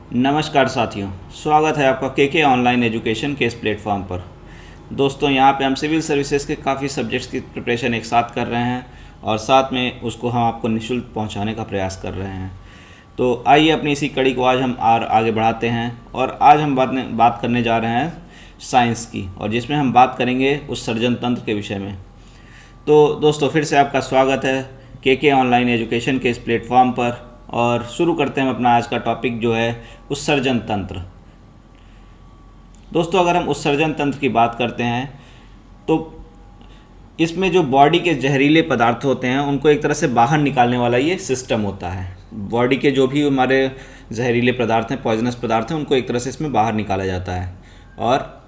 नमस्कार साथियों, स्वागत है आपका के ऑनलाइन एजुकेशन के इस प्लेटफॉर्म पर। दोस्तों, यहाँ पे हम सिविल सर्विसेज के काफ़ी सब्जेक्ट्स की प्रिपरेशन एक साथ कर रहे हैं और साथ में उसको हम आपको निःशुल्क पहुँचाने का प्रयास कर रहे हैं। तो आइए अपनी इसी कड़ी को आज हम आगे बढ़ाते हैं और आज हम बात करने जा रहे हैं साइंस की, और जिसमें हम बात करेंगे उत्सर्जन तंत्र के विषय में। तो दोस्तों, फिर से आपका स्वागत है के ऑनलाइन एजुकेशन के इस प्लेटफॉर्म पर। और शुरू करते हैं हम अपना आज का टॉपिक जो है उत्सर्जन तंत्र। दोस्तों, अगर हम उत्सर्जन तंत्र की बात करते हैं तो इसमें जो बॉडी के जहरीले पदार्थ होते हैं उनको एक तरह से बाहर निकालने वाला ये सिस्टम होता है। बॉडी के जो भी हमारे जहरीले पदार्थ हैं, पॉइजनस पदार्थ हैं, उनको एक तरह से इसमें बाहर निकाला जाता है। और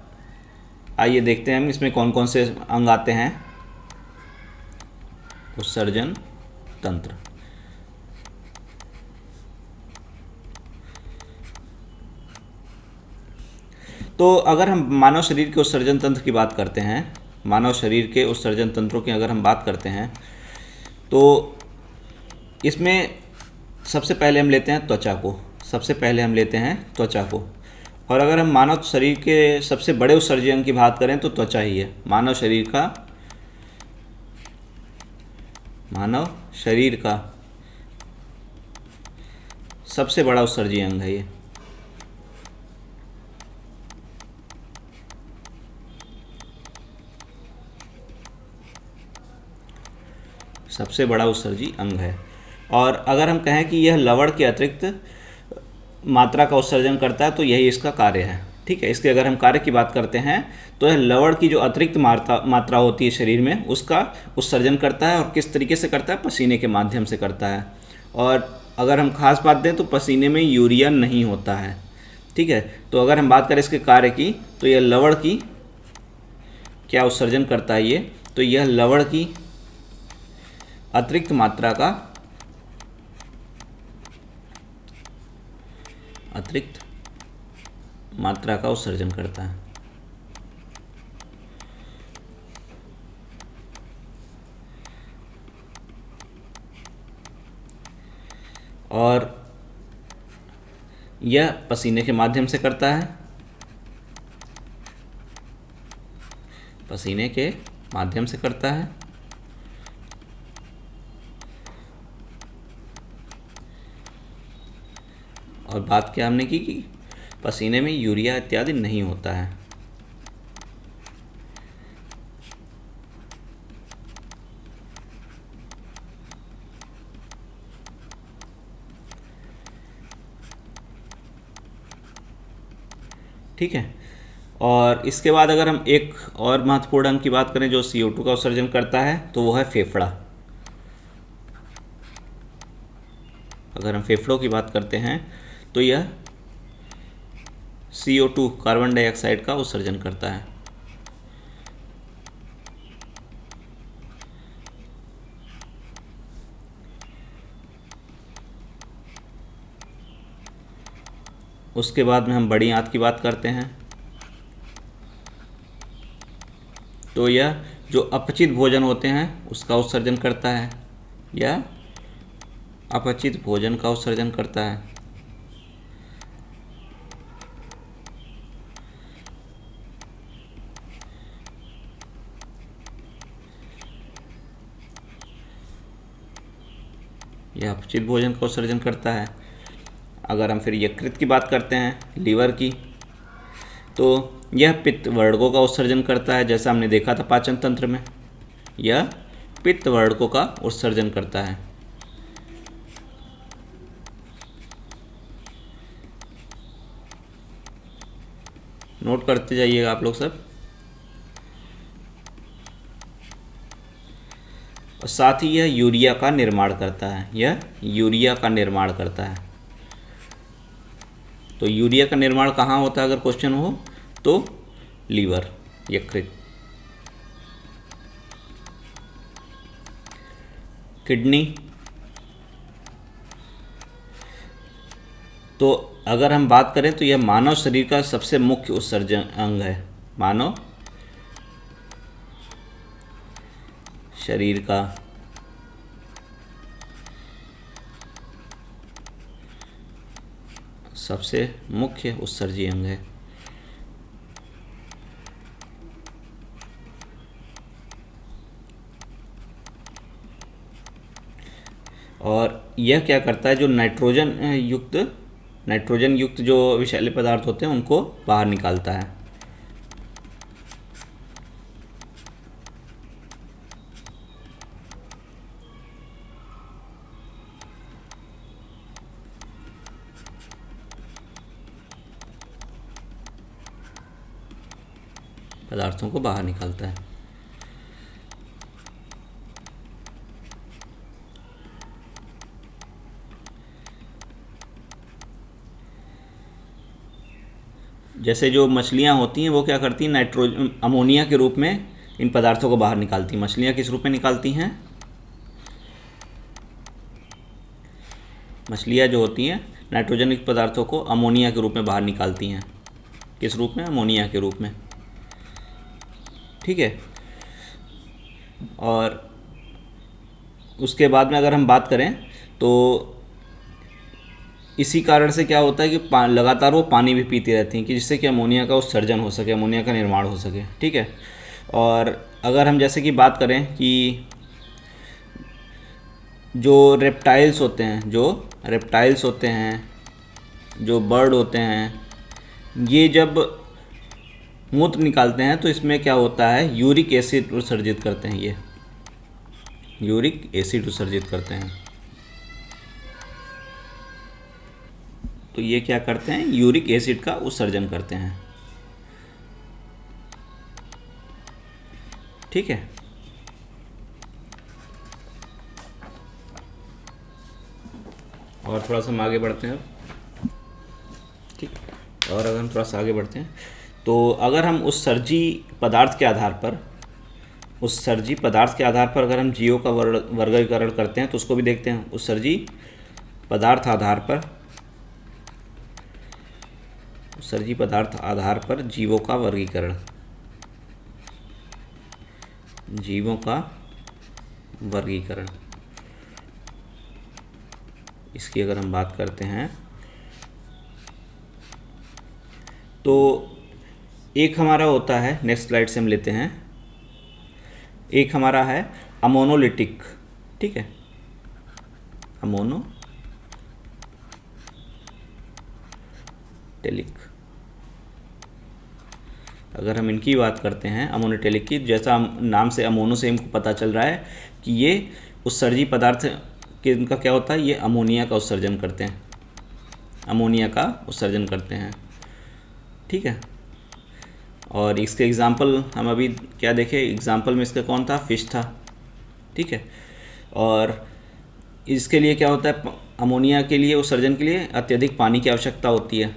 आइए देखते हैं हम इसमें कौन कौन से अंग आते हैं। उत्सर्जन तंत्र। तो अगर हम मानव शरीर के उत्सर्जन तंत्र की बात करते हैं, मानव शरीर के उत्सर्जन तंत्रों की अगर हम बात करते हैं तो इसमें सबसे पहले हम लेते हैं त्वचा को। और अगर हम मानव शरीर के सबसे बड़े उत्सर्जन अंग की बात करें तो त्वचा ही है। मानव शरीर का सबसे बड़ा उत्सर्जन अंग है ये। सबसे बड़ा उत्सर्जी अंग है। और अगर हम कहें कि यह लवण के अतिरिक्त मात्रा का उत्सर्जन करता है तो यही इसका कार्य है। ठीक है, इसके अगर हम कार्य की बात करते हैं तो यह लवण की जो अतिरिक्त मात्रा होती है शरीर में, उसका उत्सर्जन करता है। और किस तरीके से करता है? पसीने के माध्यम से करता है। और अगर हम खास बात दें तो पसीने में यूरिया नहीं होता है। ठीक है, तो अगर हम बात करें इसके कार्य की तो यह लवण की क्या उत्सर्जन करता है ये? तो यह लवण की अतिरिक्त मात्रा का उत्सर्जन करता है। और यह पसीने के माध्यम से करता है। और बात क्या हमने की कि पसीने में यूरिया इत्यादि नहीं होता है। ठीक है, और इसके बाद अगर हम एक और महत्वपूर्ण अंग की बात करें जो CO2 का उत्सर्जन करता है तो वो है फेफड़ा। अगर हम फेफड़ों की बात करते हैं तो यह CO2 कार्बन डाइऑक्साइड का उत्सर्जन करता है। उसके बाद में हम बड़ी आंत की बात करते हैं तो यह जो अपचित भोजन होते हैं उसका उत्सर्जन करता है। यह अपचित भोजन का उत्सर्जन करता है। यह अपचित भोजन का उत्सर्जन करता है। अगर हम फिर यकृत की बात करते हैं, लीवर की, तो यह पित्त वर्णकों का उत्सर्जन करता है। जैसा हमने देखा था पाचन तंत्र में, यह पित्त वर्णकों का उत्सर्जन करता है। नोट करते जाइएगा आप लोग सब। और साथ ही यह यूरिया का निर्माण करता है। तो यूरिया का निर्माण कहाँ होता है अगर क्वेश्चन हो तो? लीवर, यकृत, किडनी। तो अगर हम बात करें तो यह मानव शरीर का सबसे मुख्य उत्सर्जन अंग है। मानव शरीर का सबसे मुख्य उत्सर्जी अंग है। और यह क्या करता है, जो नाइट्रोजन युक्त जो विषैले पदार्थ होते हैं उनको बाहर निकालता है। पदार्थों को बाहर निकालता है। जैसे जो मछलियाँ होती हैं वो क्या करती हैं, अमोनिया के रूप में इन पदार्थों को बाहर निकालती हैं। मछलियाँ किस रूप में निकालती हैं? मछलियाँ जो होती हैं नाइट्रोजन युक्त पदार्थों को अमोनिया के रूप में बाहर निकालती हैं। किस रूप में? अमोनिया के रूप में। ठीक है। और उसके बाद में अगर हम बात करें तो इसी कारण से क्या होता है कि लगातार वो पानी भी पीती रहती हैं कि जिससे कि अमोनिया का उत्सर्जन हो सके, अमोनिया का निर्माण हो सके। ठीक है। और अगर हम जैसे कि बात करें कि जो रेप्टाइल्स होते हैं, जो बर्ड होते हैं, ये जब मूत्र निकालते हैं तो इसमें क्या होता है, यूरिक एसिड उत्सर्जित करते हैं। ये यूरिक एसिड उत्सर्जित करते हैं। तो ये क्या करते हैं, यूरिक एसिड का उत्सर्जन करते हैं। ठीक है। और थोड़ा सा हम आगे बढ़ते हैं अब। ठीक। और अगर हम थोड़ा सा आगे बढ़ते हैं तो अगर हम उत्सर्जी पदार्थ के आधार पर अगर हम जीवों का वर्गीकरण करते हैं तो उसको भी देखते हैं। उत्सर्जी पदार्थ आधार पर जीवों का वर्गीकरण, इसकी अगर हम बात करते हैं तो एक हमारा होता है, नेक्स्ट स्लाइड से हम लेते हैं, एक हमारा है अमोनोलिटिक। ठीक है, अमोनोटेलिक। अगर हम इनकी बात करते हैं अमोनोटेलिक की, जैसा नाम से अमोनो से हमको पता चल रहा है कि ये उत्सर्जी पदार्थ के इनका क्या होता है, ये अमोनिया का उत्सर्जन करते हैं। ठीक है। और इसके एग्जाम्पल हम अभी क्या देखें, एग्जाम्पल में इसका कौन था, फिश था। ठीक है। और इसके लिए क्या होता है, अमोनिया के लिए उत्सर्जन के लिए अत्यधिक पानी की आवश्यकता होती है,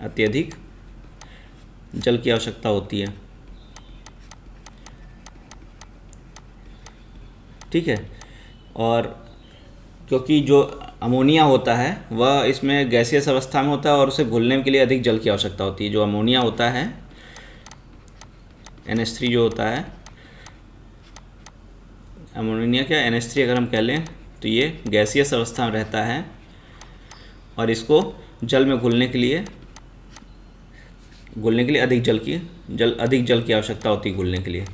अत्यधिक जल की आवश्यकता होती है। ठीक है। और क्योंकि जो अमोनिया होता है वह इसमें गैसियस अवस्था में होता है और उसे घुलने के लिए अधिक जल की आवश्यकता होती है। जो अमोनिया होता है, NH3 जो होता है, अमोनिया क्या NH3 अगर हम कह लें तो ये गैसियस अवस्था में रहता है और इसको जल में घुलने के लिए अधिक जल की आवश्यकता होती है, घुलने के लिए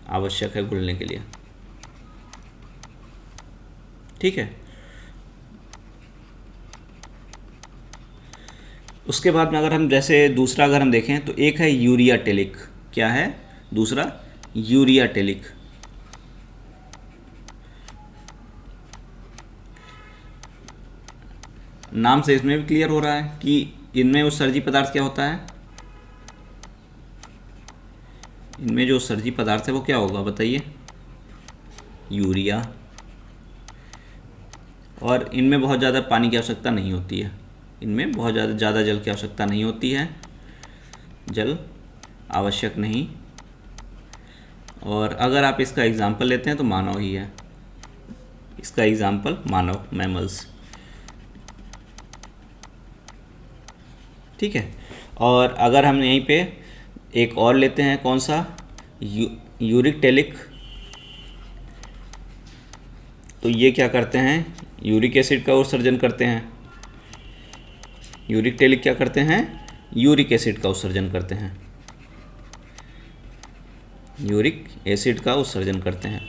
आवश्यक है, घुलने के लिए। ठीक है। उसके बाद में अगर हम जैसे दूसरा अगर हम देखें तो एक है यूरियाटेलिक। क्या है दूसरा? यूरियाटेलिक। नाम से इसमें भी क्लियर हो रहा है कि इनमें उत्सर्जी पदार्थ क्या होता है, इनमें जो उत्सर्जी पदार्थ है वो क्या होगा बताइए, यूरिया। और इनमें बहुत ज़्यादा पानी की आवश्यकता नहीं होती है, इनमें बहुत ज़्यादा जल की आवश्यकता नहीं होती है, जल आवश्यक नहीं। और अगर आप इसका एग्जाम्पल लेते हैं तो मानव ही है, इसका एग्जाम्पल मानव, मैमल्स। ठीक है। और अगर हम यहीं पे एक और लेते हैं, कौन सा, यूरिकटेलिक, तो ये क्या करते हैं, यूरिक एसिड का उत्सर्जन करते हैं। यूरिक टेलिक क्या करते हैं, यूरिक एसिड का उत्सर्जन करते हैं, यूरिक एसिड का उत्सर्जन करते हैं।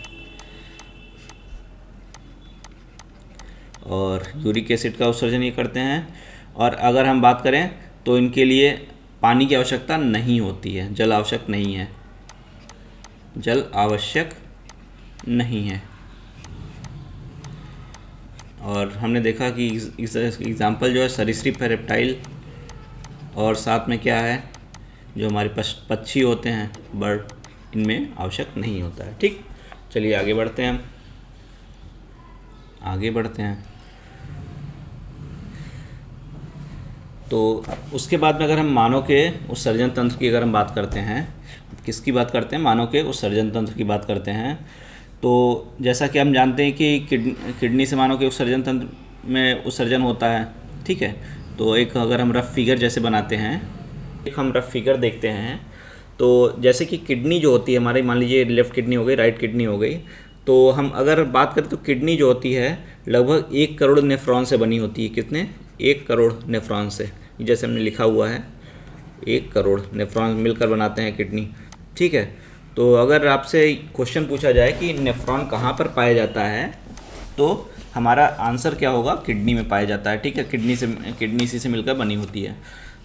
और यूरिक एसिड का उत्सर्जन ये करते हैं। और अगर हम बात करें तो इनके लिए पानी की आवश्यकता नहीं होती है, जल आवश्यक नहीं है, जल आवश्यक नहीं है। और हमने देखा कि इस एग्जाम्पल जो है सरीसृप है, रेप्टाइल, और साथ में क्या है जो हमारे पक्षी होते हैं, बर्ड, इनमें आवश्यक नहीं होता है। ठीक, चलिए आगे बढ़ते हैं, आगे बढ़ते हैं। तो उसके बाद में अगर हम मानव के उत्सर्जन तंत्र की अगर हम बात करते हैं, किसकी बात करते हैं, मानव के उत्सर्जन तंत्र की बात करते हैं। तो जैसा कि हम जानते हैं कि किडनी से मानव के उत्सर्जन तंत्र में उत्सर्जन होता है। ठीक है, तो एक अगर हम रफ फिगर जैसे बनाते हैं, एक हम रफ फिगर देखते हैं। तो जैसे कि किडनी जो होती है हमारी, मान लीजिए लेफ़्ट किडनी हो गई, राइट किडनी हो गई, तो हम अगर बात करें तो किडनी जो होती है लगभग 1 करोड़ नेफ्रॉन से बनी होती है। कितने? 1 करोड़ नेफ्रॉन से, जैसे हमने लिखा हुआ है 1 करोड़ नेफ्रॉन मिलकर बनाते हैं किडनी। ठीक है, तो अगर आपसे क्वेश्चन पूछा जाए कि नेफ्रॉन कहाँ पर पाया जाता है, तो हमारा आंसर क्या होगा, किडनी में पाया जाता है। ठीक है, किडनी इसी से मिलकर बनी होती है।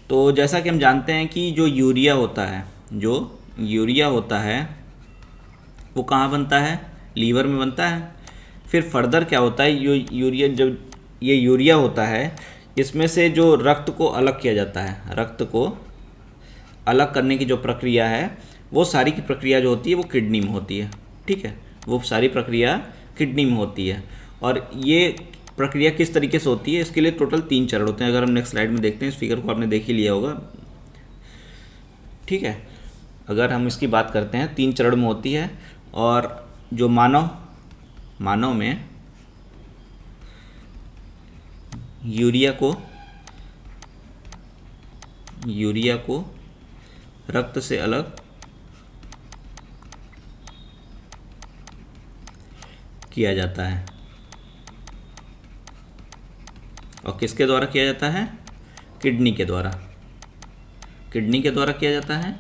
तो जैसा कि हम जानते हैं कि जो यूरिया होता है, जो यूरिया होता है वो कहाँ बनता है, लीवर में बनता है। फिर फर्दर क्या होता है, यूरिया, जब ये यूरिया होता है इसमें से जो रक्त को अलग किया जाता है, रक्त को अलग करने की जो प्रक्रिया है, वो सारी की प्रक्रिया जो होती है वो किडनी में होती है। ठीक है, वो सारी प्रक्रिया किडनी में होती है। और ये प्रक्रिया किस तरीके से होती है, इसके लिए टोटल 3 चरण होते हैं। अगर हम नेक्स्ट स्लाइड में देखते हैं, इस फिगर को आपने देख ही लिया होगा। ठीक है, अगर हम इसकी बात करते हैं 3 चरण में होती है। और जो मानव में यूरिया को रक्त से अलग किया जाता है। और किसके द्वारा किया जाता है, किडनी के द्वारा, किडनी के द्वारा किया जाता है।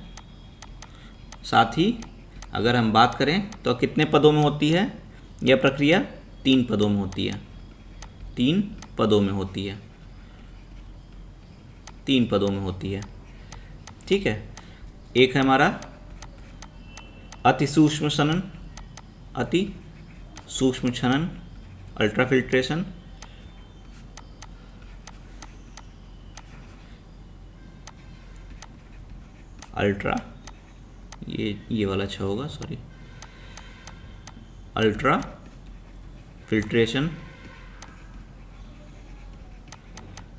साथ ही अगर हम बात करें तो कितने पदों में होती है यह प्रक्रिया, 3 पदों में होती है, 3 पदों में होती है, 3 पदों में होती है। ठीक है, एक है हमारा अति सूक्ष्म क्षनन, अति सूक्ष्म क्षनन, अल्ट्राफिल्ट्रेशन, अल्ट्रा, ये वाला अच्छा होगा, सॉरी, अल्ट्रा फिल्ट्रेशन।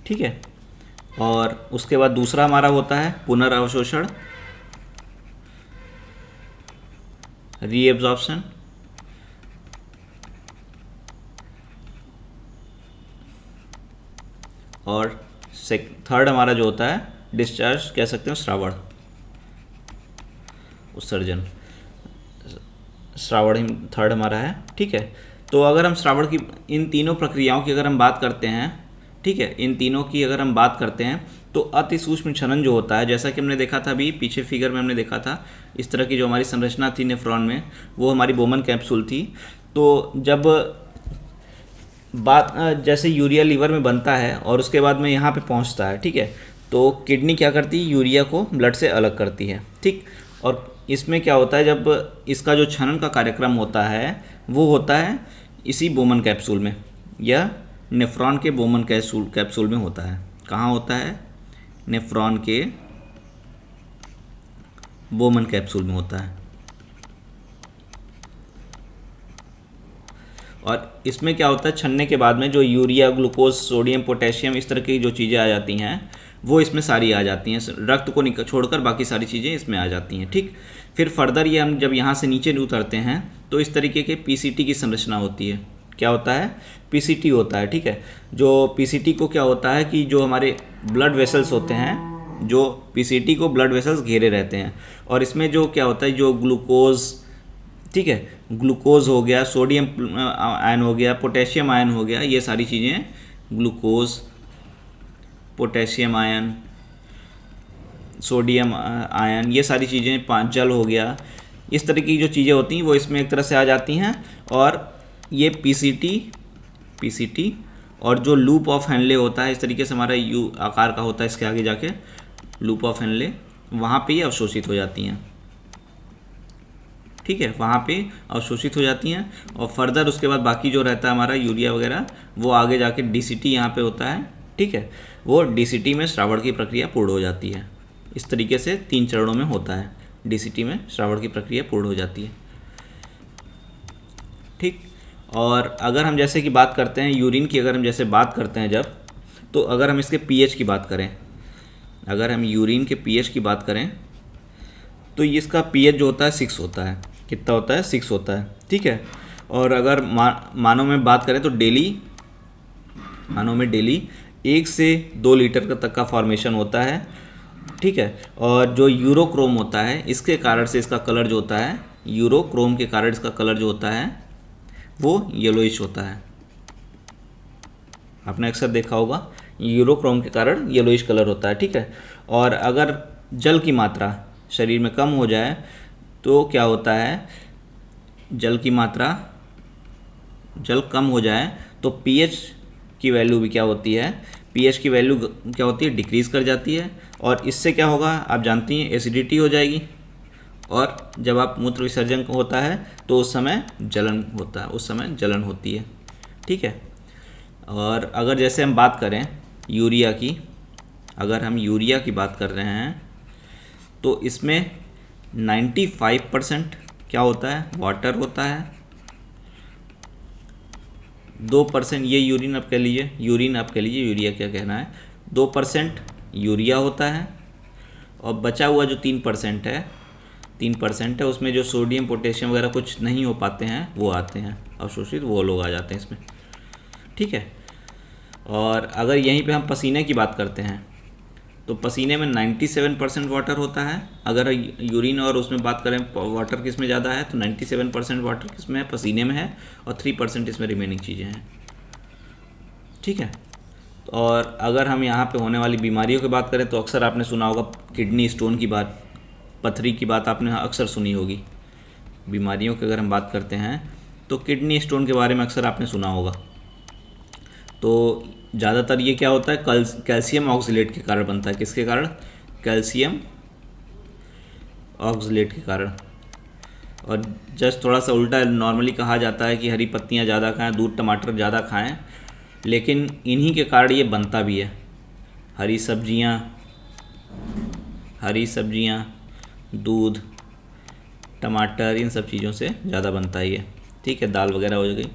ठीक है, और उसके बाद दूसरा हमारा होता है पुनर्अवशोषण, रीएब्जॉर्प्शन। और थर्ड हमारा जो होता है डिस्चार्ज, कह सकते हो श्रावण, उत्सर्जन, श्रावण ही थर्ड हमारा है। ठीक है, तो अगर हम श्रावण की, इन तीनों प्रक्रियाओं की अगर हम बात करते हैं, ठीक है, इन तीनों की अगर हम बात करते हैं तो अति सूक्ष्म क्षनन जो होता है, जैसा कि हमने देखा था अभी पीछे फिगर में हमने देखा था, इस तरह की जो हमारी संरचना थी नेफ्रॉन में, वो हमारी बोमन कैप्सूल थी। तो जब बात, जैसे यूरिया लीवर में बनता है और उसके बाद में यहाँ पे पहुँचता है, ठीक है, तो किडनी क्या करती है, यूरिया को ब्लड से अलग करती है। ठीक, और इसमें क्या होता है, जब इसका जो क्षनन का कार्यक्रम होता है वो होता है इसी बोमन कैप्सूल में, या नेफ्रॉन के बोमन कैप्सूल में होता है। कहाँ होता है, नेफ्रॉन के बोमन कैप्सूल में होता है। और इसमें क्या होता है, छनने के बाद में जो यूरिया, ग्लूकोज, सोडियम, पोटेशियम, इस तरह की जो चीज़ें आ जाती हैं वो इसमें सारी आ जाती हैं, रक्त को छोड़कर बाकी सारी चीज़ें इसमें आ जाती हैं। ठीक, फिर फर्दर ये हम जब यहाँ से नीचे उतरते हैं तो इस तरीके के पीसीटी की संरचना होती है। क्या होता है, पीसीटी होता है। ठीक है, जो पीसीटी को क्या होता है कि जो हमारे ब्लड वेसल्स होते हैं, जो पीसीटी को ब्लड वेसल्स घेरे रहते हैं, और इसमें जो क्या होता है, जो ग्लूकोज, ठीक है, ग्लूकोज हो गया, सोडियम आयन हो गया, पोटेशियम आयन हो गया, ये सारी चीज़ें glucose, potassium ion, sodium ion, ये सारी चीज़ें, पाँच जल हो गया, इस तरह की जो चीज़ें होती हैं वो इसमें एक तरह से आ जाती हैं। और ये पीसीटी और जो लूप ऑफ हेनले होता है, इस तरीके से हमारा यू आकार का होता है, इसके आगे जाके लूप ऑफ हेनले, वहाँ पे ये अवशोषित हो जाती हैं। ठीक है, वहाँ पे अवशोषित हो जाती हैं और फर्दर उसके बाद बाकी जो रहता है हमारा यूरिया वगैरह, वो आगे जाके डीसीटी यहाँ पे होता है। ठीक है, वो डीसीटी में श्रावण की प्रक्रिया पूर्ण हो जाती है। इस तरीके से 3 चरणों में होता है, डीसीटी में श्रावण की प्रक्रिया पूर्ण हो जाती है। ठीक, और अगर हम जैसे कि बात करते हैं यूरिन की, अगर हम जैसे बात करते हैं जब, तो अगर हम इसके पीएच की बात करें, अगर हम यूरिन के पीएच की बात करें तो इसका पीएच जो होता है 6 होता है। कितना होता है? 6 होता है। ठीक है, और अगर मानव में बात करें तो मानव में डेली 1 से 2 लीटर तक का फॉर्मेशन होता है। ठीक है, और जो यूरोक्रोम होता है, इसके कारण से इसका कलर जो होता है, यूरोक्रोम के कारण इसका कलर जो होता है वो येलोइश होता है। आपने अक्सर देखा होगा, यूरोक्रोम के कारण येलोइश कलर होता है। ठीक है, और अगर जल की मात्रा शरीर में कम हो जाए तो क्या होता है, जल कम हो जाए तो पीएच की वैल्यू भी क्या होती है, पीएच की वैल्यू क्या होती है, डिक्रीज़ कर जाती है। और इससे क्या होगा, आप जानती हैं, एसिडिटी हो जाएगी। और जब आप मूत्र विसर्जन होता है तो उस समय जलन होता है, उस समय जलन होती है। ठीक है, और अगर जैसे हम बात करें यूरिया की, अगर हम यूरिया की बात कर रहे हैं तो इसमें 95% क्या होता है, वाटर होता है। 2% ये यूरिन आप कह लीजिए, यूरिया क्या कहना है, 2% यूरिया होता है। और बचा हुआ जो 3% है उसमें जो सोडियम पोटेशियम वगैरह कुछ नहीं हो पाते हैं वो आते हैं अवशोषित, वो लोग आ जाते हैं इसमें। ठीक है, और अगर यहीं पे हम पसीने की बात करते हैं तो पसीने में 97% वाटर होता है। अगर यूरिन और उसमें बात करें वाटर किस में ज़्यादा है तो 97% वाटर किस में है, पसीने में है, और 3% इसमें रिमेनिंग चीज़ें हैं। ठीक है, और अगर हम यहाँ पे होने वाली बीमारियों की बात करें तो अक्सर आपने सुना होगा किडनी स्टोन की बात, पथरी की बात आपने अक्सर सुनी होगी। बीमारियों की अगर हम बात करते हैं तो किडनी स्टोन के बारे में अक्सर आपने सुना होगा। तो ज़्यादातर ये क्या होता है, कैल्शियम ऑक्सलेट के कारण बनता है। किसके कारण? कैल्शियम ऑक्सलेट के कारण। और जस्ट थोड़ा सा उल्टा नॉर्मली कहा जाता है कि हरी पत्तियाँ ज़्यादा खाएं, दूध टमाटर ज़्यादा खाएं, लेकिन इन्हीं के कारण ये बनता भी है। हरी सब्जियाँ, दूध, टमाटर, इन सब चीज़ों से ज़्यादा बनता है ये। ठीक है, दाल वगैरह हो गई।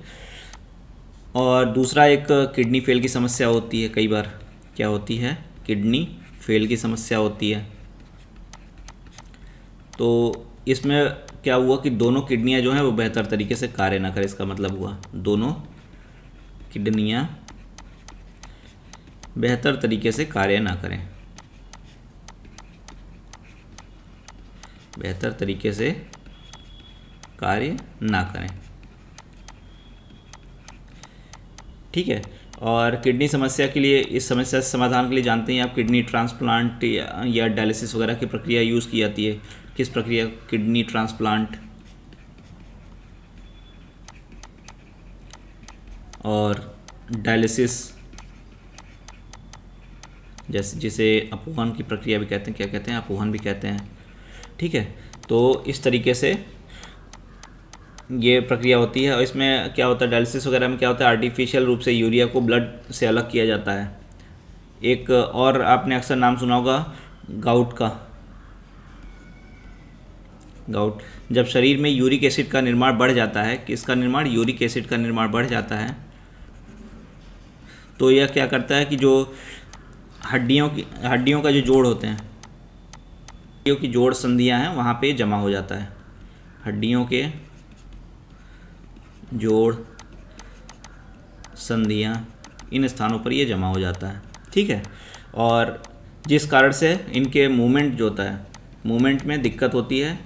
और दूसरा एक किडनी फेल की समस्या होती है, कई बार क्या होती है, किडनी फेल की समस्या होती है। तो इसमें क्या हुआ कि दोनों किडनियां जो हैं वो बेहतर तरीके से कार्य ना करें। इसका मतलब हुआ दोनों किडनियां बेहतर तरीके से कार्य ना करें, बेहतर तरीके से कार्य ना करें। ठीक है, और किडनी समस्या के लिए, इस समस्या से समाधान के लिए जानते हैं आप, किडनी ट्रांसप्लांट या डायलिसिस वगैरह की प्रक्रिया यूज़ की जाती है। किस प्रक्रिया? किडनी ट्रांसप्लांट और डायलिसिस, जैसे जिसे अपोहन की प्रक्रिया भी कहते हैं। क्या कहते हैं? अपोहन भी कहते हैं। ठीक है, तो इस तरीके से ये प्रक्रिया होती है। और इसमें क्या होता है, डायलिसिस वगैरह में क्या होता है, आर्टिफिशियल रूप से यूरिया को ब्लड से अलग किया जाता है। एक और आपने अक्सर नाम सुना होगा गाउट का। गाउट, जब शरीर में यूरिक एसिड का निर्माण बढ़ जाता है, किसका निर्माण? यूरिक एसिड का निर्माण बढ़ जाता है, तो यह क्या करता है कि जो हड्डियों का जो जोड़ होते हैं, हड्डियों की जोड़ संधियां हैं, वहाँ पे जमा हो जाता है। हड्डियों के जोड़ संधियां, इन स्थानों पर ये जमा हो जाता है। ठीक है, और जिस कारण से इनके मूवमेंट जो होता है, मूवमेंट में दिक्कत होती है,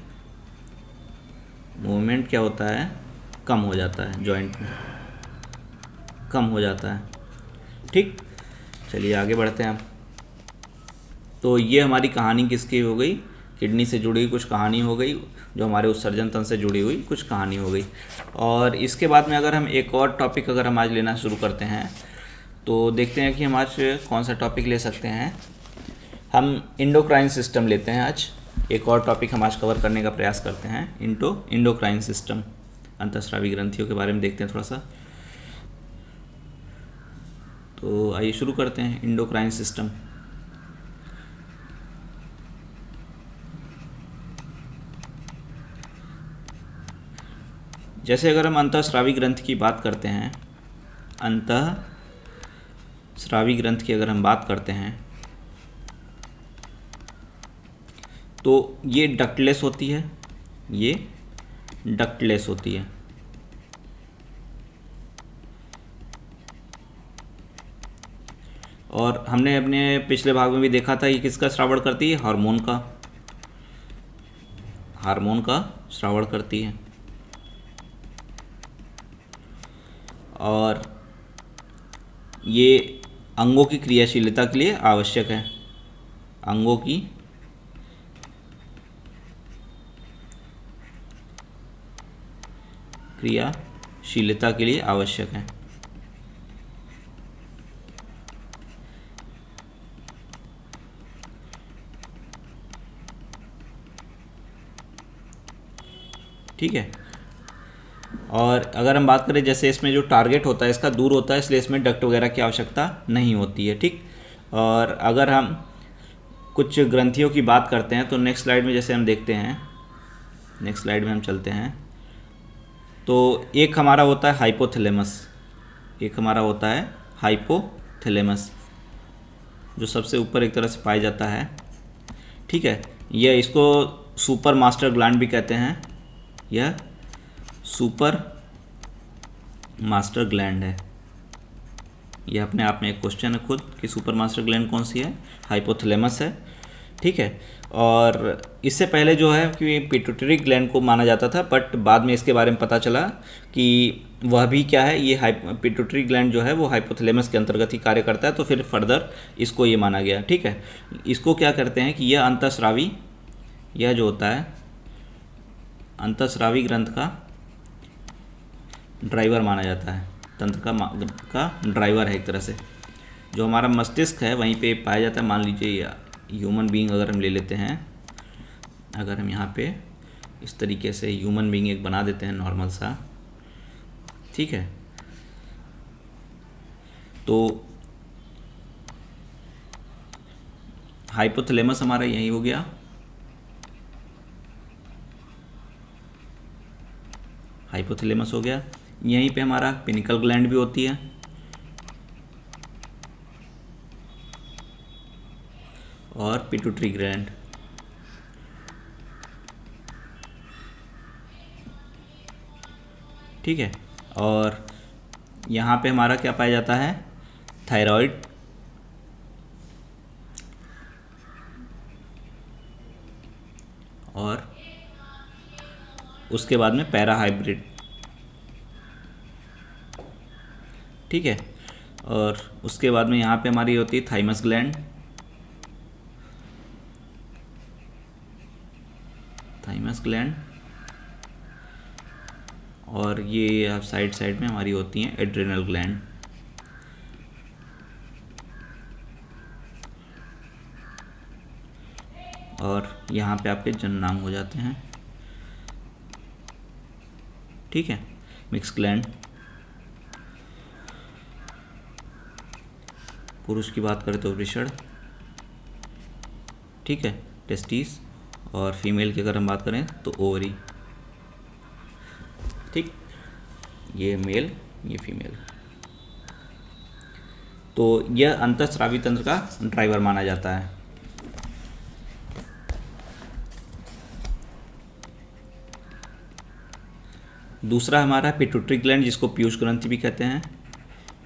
मूवमेंट क्या होता है, कम हो जाता है, जॉइंट में कम हो जाता है। ठीक, चलिए आगे बढ़ते हैं हम। तो ये हमारी कहानी किसकी हो गई, किडनी से जुड़ी हुई कुछ कहानी हो गई, जो हमारे उत्सर्जन तंत्र से जुड़ी हुई कुछ कहानी हो गई। और इसके बाद में अगर हम एक और टॉपिक अगर हम आज लेना शुरू करते हैं तो देखते हैं कि हम आज कौन सा टॉपिक ले सकते हैं। हम इंडोक्राइन सिस्टम लेते हैं आज, एक और टॉपिक हम आज कवर करने का प्रयास करते हैं, इंडोक्राइन सिस्टम, अंतःस्रावी ग्रंथियों के बारे में देखते हैं थोड़ा सा। तो आइए शुरू करते हैं इंडोक्राइन सिस्टम। जैसे अगर हम अंतःस्रावी ग्रंथि की बात करते हैं, अंतःस्रावी ग्रंथि की अगर हम बात करते हैं तो ये डक्टलेस होती है, ये डक्टलेस होती है। और हमने अपने पिछले भाग में भी देखा था ये किसका श्रावण करती है, हार्मोन का श्रावण करती है। और ये अंगों की क्रियाशीलता के लिए आवश्यक है, अंगों की क्रियाशीलता के लिए आवश्यक है। ठीक है। और अगर हम बात करें जैसे इसमें जो टारगेट होता है इसका दूर होता है, इसलिए इसमें डक्ट वगैरह की आवश्यकता नहीं होती है। ठीक। और अगर हम कुछ ग्रंथियों की बात करते हैं तो नेक्स्ट स्लाइड में जैसे हम देखते हैं, नेक्स्ट स्लाइड में हम चलते हैं तो एक हमारा होता है हाइपोथैलेमस, एक हमारा होता है हाइपोथैलेमस जो सबसे ऊपर एक तरह से पाया जाता है। ठीक है। यह इसको सुपर मास्टर ग्लैंड भी कहते हैं, यह सुपर मास्टर ग्लैंड है। यह अपने आप में एक क्वेश्चन है खुद कि सुपर मास्टर ग्लैंड कौन सी है, हाइपोथैलेमस है। ठीक है। और इससे पहले जो है कि पिट्यूटरी ग्लैंड को माना जाता था, बट बाद में इसके बारे में पता चला कि वह भी क्या है, ये पिट्यूटरी ग्लैंड जो है वो हाइपोथैलेमस के अंतर्गत ही कार्य करता है, तो फिर फर्दर इसको ये माना गया। ठीक है। इसको क्या करते हैं कि यह अंतःस्रावी, यह जो होता है अंतःस्रावी ग्रंथ का ड्राइवर माना जाता है, तंत्र का ड्राइवर है एक तरह से। जो हमारा मस्तिष्क है वहीं पे पाया जाता है। मान लीजिए ह्यूमन बीइंग अगर हम ले लेते हैं, अगर हम यहाँ पे इस तरीके से ह्यूमन बीइंग एक बना देते हैं नॉर्मल सा, ठीक है, तो हाइपोथैलेमस हमारा यही हो गया, हाइपोथैलेमस हो गया। यहीं पे हमारा पिनिकल ग्लैंड भी होती है, और पिट्यूटरी ग्लैंड। ठीक है। और यहाँ पे हमारा क्या पाया जाता है, थायराइड, और उसके बाद में पैराहाइब्रिड। ठीक है। और उसके बाद में यहाँ पे हमारी होती है थाइमस ग्लैंड, थाइमस ग्लैंड, और ये आप साइड में हमारी होती हैं एड्रिनल ग्लैंड। और यहाँ पे आपके जननांग हो जाते हैं। ठीक है। मिक्स ग्लैंड, पुरुष की बात करें तो वृषण, ठीक है, टेस्टिस, और फीमेल की अगर हम बात करें तो ओवरी। ठीक। ये मेल, ये फीमेल। तो यह अंतःस्रावी तंत्र का ड्राइवर माना जाता है। दूसरा हमारा पिट्यूटरी ग्लैंड, जिसको पीयूष ग्रंथि भी कहते हैं,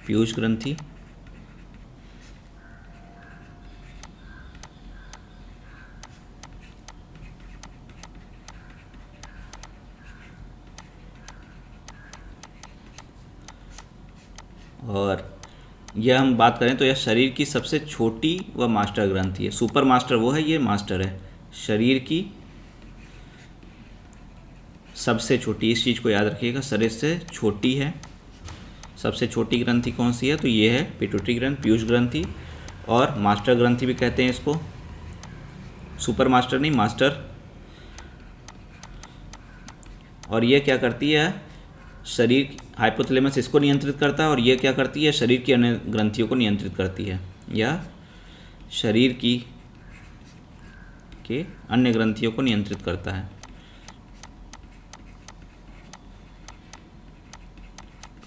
पीयूष ग्रंथि। और यह हम बात करें तो यह शरीर की सबसे छोटी व मास्टर ग्रंथि है। सुपर मास्टर वो है, ये मास्टर है। शरीर की सबसे छोटी, इस चीज़ को याद रखिएगा, शरीर से छोटी है। सबसे छोटी ग्रंथि कौन सी है? तो ये है पिट्यूटरी ग्रंथि, पीयूष ग्रंथि, और मास्टर ग्रंथि भी कहते हैं इसको। सुपर मास्टर नहीं, मास्टर। और ये क्या करती है? शरीर, हाइपोथैलेमस इसको नियंत्रित करता है, और ये क्या करती है? शरीर की अन्य ग्रंथियों को नियंत्रित करती है, या शरीर की के अन्य ग्रंथियों को नियंत्रित करता है,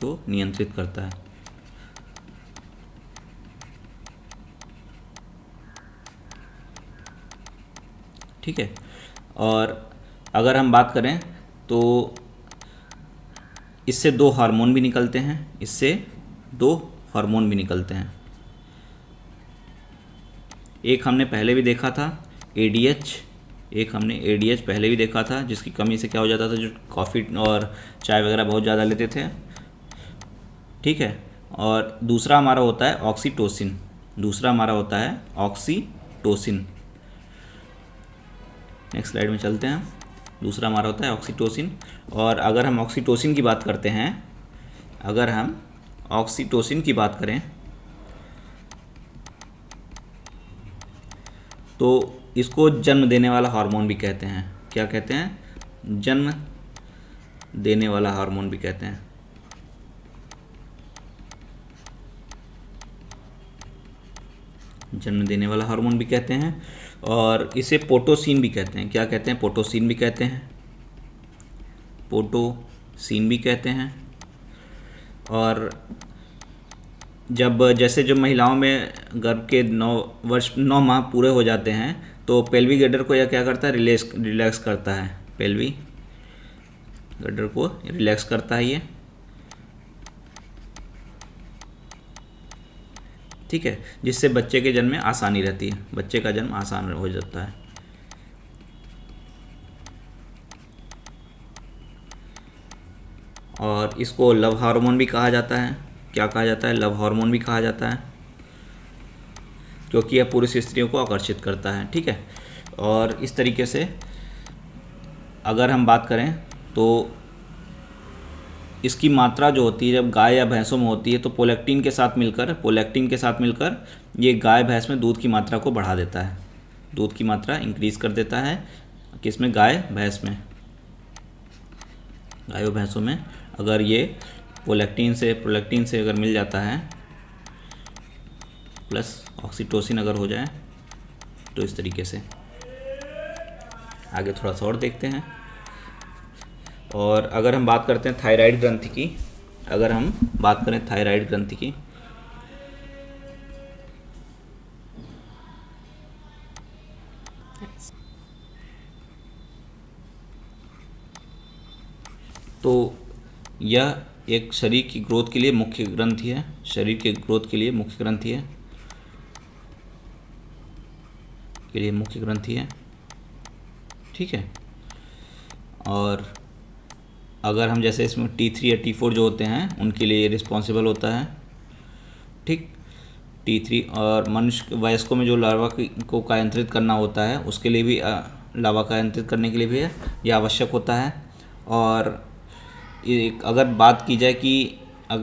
को नियंत्रित करता है। ठीक है। और अगर हम बात करें तो इससे दो हार्मोन भी निकलते हैं, इससे दो हार्मोन भी निकलते हैं। एक हमने पहले भी देखा था ADH, एक हमने ADH पहले भी देखा था, जिसकी कमी से क्या हो जाता था, जो कॉफ़ी और चाय वगैरह बहुत ज़्यादा लेते थे। ठीक है। और दूसरा हमारा होता है ऑक्सीटोसिन, दूसरा हमारा होता है ऑक्सीटोसिन। नेक्स्ट स्लाइड में चलते हैं। दूसरा हमारा होता है ऑक्सीटोसिन। और अगर हम ऑक्सीटोसिन की बात करते हैं, अगर हम ऑक्सीटोसिन की बात करें तो इसको जन्म देने वाला हार्मोन भी कहते हैं। क्या कहते हैं? जन्म देने वाला हार्मोन भी कहते हैं। जन्म देने वाला हार्मोन भी कहते हैं। और इसे पोटोसिन भी कहते हैं। क्या कहते हैं? पोटोसिन भी कहते हैं, पोटोसिन भी कहते हैं। और जैसे जो महिलाओं में गर्भ के 9 माह पूरे हो जाते हैं तो पेल्विक गैडर को यह क्या करता है? रिलैक्स करता है। पेल्विक गैडर को रिलैक्स करता है ये। ठीक है। जिससे बच्चे के जन्म में आसानी रहती है, बच्चे का जन्म आसान हो जाता है। और इसको लव हार्मोन भी कहा जाता है। क्या कहा जाता है? लव हार्मोन भी कहा जाता है, क्योंकि यह पुरुष स्त्रियों को आकर्षित करता है। ठीक है। और इस तरीके से अगर हम बात करें तो इसकी मात्रा जो होती है जब गाय या भैंसों में होती है तो प्रोलैक्टिन के साथ मिलकर ये गाय भैंस में दूध की मात्रा को बढ़ा देता है, दूध की मात्रा इंक्रीज कर देता है। किसमें? गाय भैंस में, गाय और भैंसों में। अगर ये प्रोलैक्टिन से अगर मिल जाता है प्लस ऑक्सीटोसिन अगर हो जाए तो इस तरीके से। आगे थोड़ा सा और देखते हैं। और अगर हम बात करते हैं थायराइड ग्रंथि की, अगर हम बात करें थायराइड ग्रंथि की, तो यह एक शरीर की ग्रोथ के लिए मुख्य ग्रंथि है, शरीर के ग्रोथ के लिए मुख्य ग्रंथि है, ठीक है। और अगर हम जैसे इसमें T3 या T4 जो होते हैं उनके लिए रिस्पॉन्सिबल होता है। ठीक। T3 और मनुष्य वयस्कों में जो लार्वा को कायंत्रित करना होता है उसके लिए भी लार्वा कायंत्रित करने के लिए भी यह आवश्यक होता है। और अगर बात की जाए कि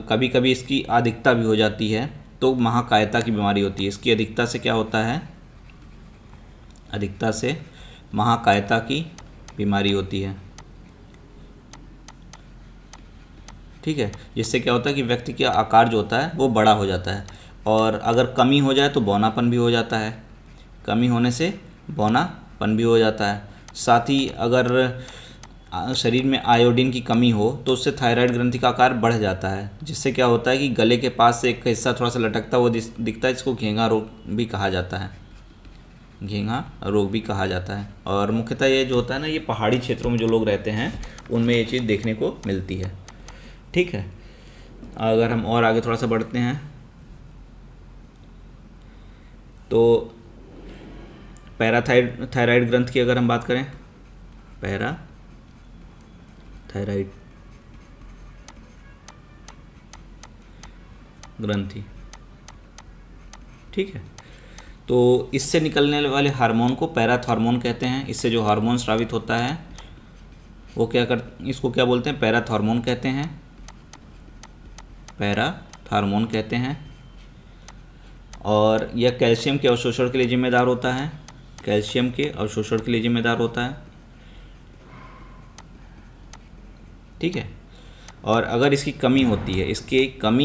कभी कभी इसकी अधिकता भी हो जाती है तो महाकायता की बीमारी होती है। इसकी अधिकता से क्या होता है? अधिकता से महाकायता की बीमारी होती है। ठीक है। जिससे क्या होता है कि व्यक्ति का आकार जो होता है वो बड़ा हो जाता है। और अगर कमी हो जाए तो बौनापन भी हो जाता है, कमी होने से बौनापन भी हो जाता है। साथ ही अगर शरीर में आयोडीन की कमी हो तो उससे थायराइड ग्रंथि का आकार बढ़ जाता है, जिससे क्या होता है कि गले के पास से एक हिस्सा थोड़ा सा लटकता हुआ दिखता है, जिसको घेंगा रोग भी कहा जाता है, घेंगा रोग भी कहा जाता है। और मुख्यतः ये जो होता है ना, ये पहाड़ी क्षेत्रों में जो लोग रहते हैं उनमें ये चीज़ देखने को मिलती है। ठीक है। अगर हम और आगे थोड़ा सा बढ़ते हैं तो थायराइड ग्रंथ की अगर हम बात करें, पैराथायराइड ग्रंथि, ठीक है। तो इससे निकलने वाले हार्मोन को पैराथॉर्मोन कहते हैं। इससे जो हार्मोन स्रावित होता है वो इसको क्या बोलते हैं, पैराथॉर्मोन कहते हैं, पैराथॉर्मोन कहते हैं। और यह कैल्शियम के अवशोषण के लिए जिम्मेदार होता है, कैल्शियम के अवशोषण के लिए जिम्मेदार होता है, ठीक है। और अगर इसकी कमी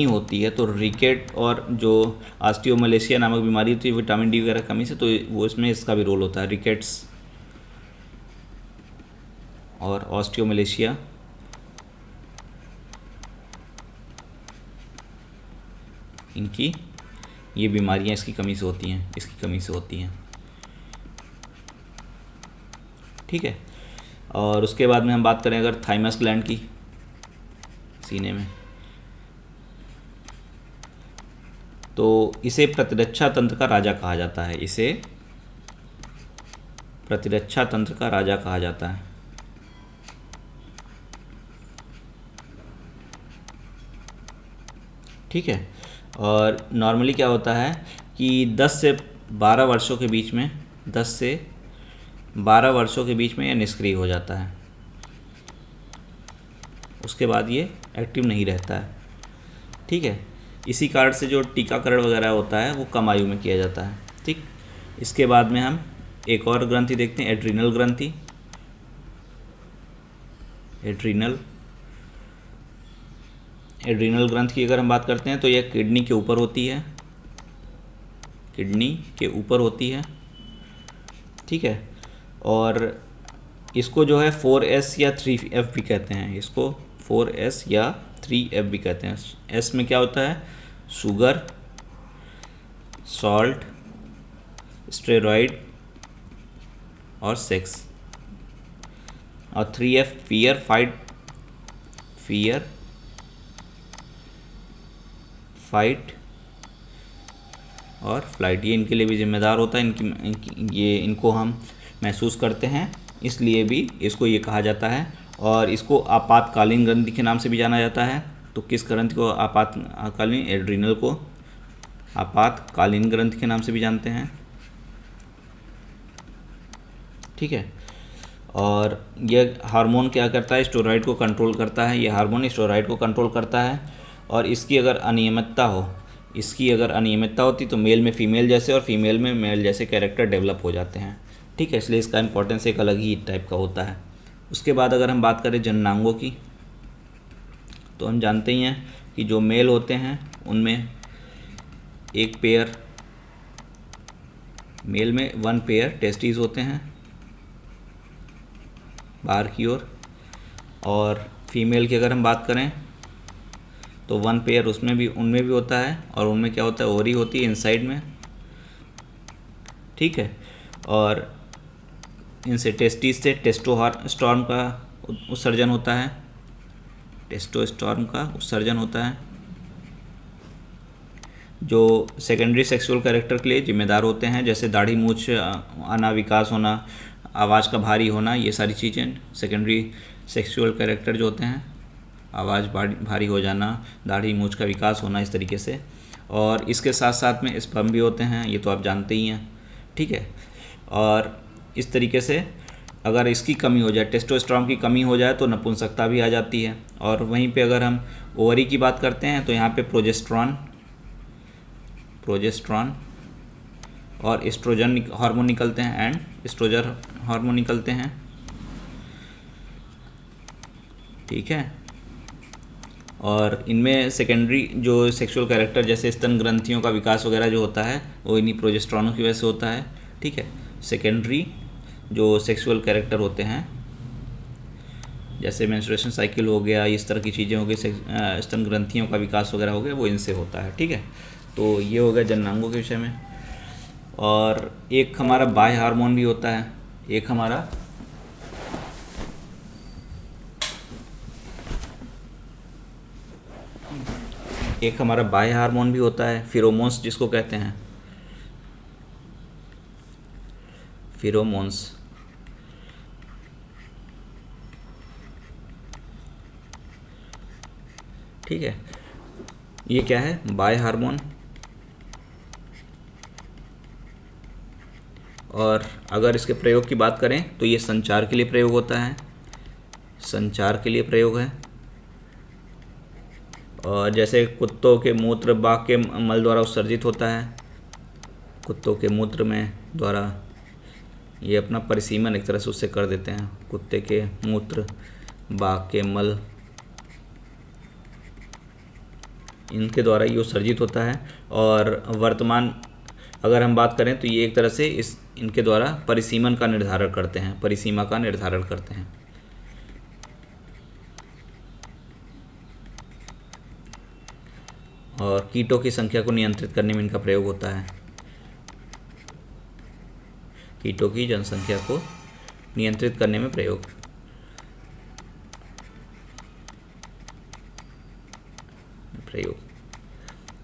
होती है तो रिकेट और जो ऑस्टियोमलेशिया नामक बीमारी होती है विटामिन डी वगैरह कमी से, तो वो इसमें इसका भी रोल होता है। रिकेट्स और ऑस्टियोमलेशिया इनकी ये बीमारियां इसकी कमी से होती हैं, ठीक है। और उसके बाद में हम बात करें अगर थाइमस ग्लैंड की, सीने में, तो इसे प्रतिरक्षा तंत्र का राजा कहा जाता है। इसे प्रतिरक्षा तंत्र का राजा कहा जाता है, ठीक है। और नॉर्मली क्या होता है कि 10 से 12 वर्षों के बीच में, 10 से 12 वर्षों के बीच में यह निष्क्रिय हो जाता है। उसके बाद ये एक्टिव नहीं रहता है, ठीक है। इसी कारण से जो टीकाकरण वगैरह होता है वो कम आयु में किया जाता है, ठीक। इसके बाद में हम एक और ग्रंथि देखते हैं, एड्रीनल ग्रंथि। एड्रीनल ग्रंथि की अगर हम बात करते हैं तो यह किडनी के ऊपर होती है, ठीक है। और इसको जो है 4S या 3F भी कहते हैं, इसको 4S या 3F भी कहते हैं। S में क्या होता है, शुगर, सॉल्ट, स्टेरॉइड और सेक्स। और 3F फियर, फाइट और फ्लाइट, ये इनके लिए भी जिम्मेदार होता है। इनको हम महसूस करते हैं, इसलिए भी इसको ये कहा जाता है। और इसको आपातकालीन ग्रंथि के नाम से भी जाना जाता है। तो किस ग्रंथि को आपातकालीन, एड्रीनल को आपातकालीन ग्रंथि के नाम से भी जानते हैं, ठीक है। और यह हार्मोन क्या करता है, स्टेरॉइड को कंट्रोल करता है। यह हार्मोन स्टेरॉइड को कंट्रोल करता है। और इसकी अगर अनियमितता होती तो मेल में फीमेल जैसे और फीमेल में मेल जैसे कैरेक्टर डेवलप हो जाते हैं, ठीक है। इसलिए इसका इंपॉर्टेंस एक अलग ही टाइप का होता है। उसके बाद अगर हम बात करें जननांगों की, तो हम जानते ही हैं कि जो मेल होते हैं उनमें एक पेयर, मेल में 1 पेयर टेस्टिस होते हैं बाहर की ओर। और फीमेल की अगर हम बात करें तो 1 पेयर उनमें भी होता है। और उनमें क्या होता है, ओवरी होती है इनसाइड में, ठीक है। और इनसे टेस्टिस से टेस्टोस्टेरोन का उत्सर्जन होता है, जो सेकेंडरी सेक्सुअल कैरेक्टर के लिए जिम्मेदार होते हैं, जैसे दाढ़ी मूछ आना, विकास होना, आवाज़ का भारी होना, ये सारी चीज़ें सेकेंडरी सेक्सुअल कैरेक्टर जो होते हैं, आवाज़ भारी हो जाना, दाढ़ी मूछ का विकास होना, इस तरीके से। और इसके साथ साथ में स्पर्म भी होते हैं, ये तो आप जानते ही हैं, ठीक है। और इस तरीके से अगर इसकी कमी हो जाए, टेस्टोस्टेरोन की कमी हो जाए, तो नपुंसकता भी आ जाती है। और वहीं पे अगर हम ओवरी की बात करते हैं तो यहाँ पे प्रोजेस्टेरॉन और एस्ट्रोजन हार्मोन निकलते हैं एंड एस्ट्रोजन हार्मोन निकलते हैं, ठीक है। और इनमें सेकेंडरी जो सेक्सुअल कैरेक्टर जैसे स्तन ग्रंथियों का विकास वगैरह जो होता है वो इन्हीं प्रोजेस्टेरॉनों की वजह से होता है, ठीक है। सेकेंडरी जो सेक्सुअल कैरेक्टर होते हैं जैसे मेंस्ट्रुएशन साइकिल हो गया, इस तरह की चीज़ें हो गई, स्तन ग्रंथियों का विकास वगैरह हो गया, वो इनसे होता है, ठीक है। तो ये हो गया जननांगों के विषय में। और एक हमारा बाह्य हार्मोन भी होता है, एक हमारा बाह्य हार्मोन भी होता है, फेरोमोन्स जिसको कहते हैं, फेरोमोन्स, ठीक है। ये क्या है, बाह्य हार्मोन, और अगर इसके प्रयोग की बात करें तो ये संचार के लिए प्रयोग होता है, संचार के लिए प्रयोग है। और जैसे कुत्तों के मूत्र बाघ के मल द्वारा उत्सर्जित होता है, कुत्तों के मूत्र में द्वारा ये अपना परिसीमन एक तरह से उससे कर देते हैं। कुत्ते के मूत्र, बाघ के मल, इनके द्वारा ये उत्सर्जित होता है। और वर्तमान अगर हम बात करें तो ये एक तरह से इनके द्वारा परिसीमन का निर्धारण करते हैं, परिसीमा का निर्धारण करते हैं। और कीटों की संख्या को नियंत्रित करने में इनका प्रयोग होता है, कीटों की जनसंख्या को नियंत्रित करने में प्रयोग।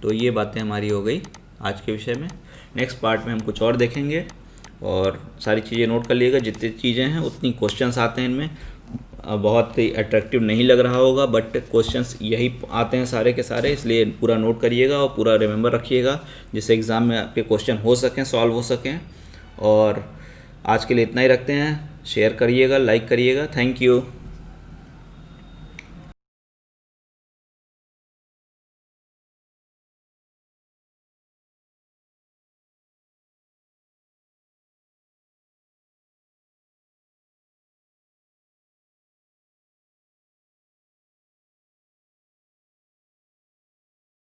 तो ये बातें हमारी हो गई आज के विषय में। नेक्स्ट पार्ट में हम कुछ और देखेंगे और सारी चीज़ें नोट कर लीजिएगा। जितनी चीज़ें हैं उतनी क्वेश्चंस आते हैं इनमें। बहुत ही अट्रैक्टिव नहीं लग रहा होगा बट क्वेश्चंस यही आते हैं सारे के सारे, इसलिए पूरा नोट करिएगा और पूरा रिमेंबर रखिएगा जिससे एग्ज़ाम में आपके क्वेश्चन हो सकें, सॉल्व हो सकें। और आज के लिए इतना ही रखते हैं। शेयर करिएगा, लाइक करिएगा। Thank you.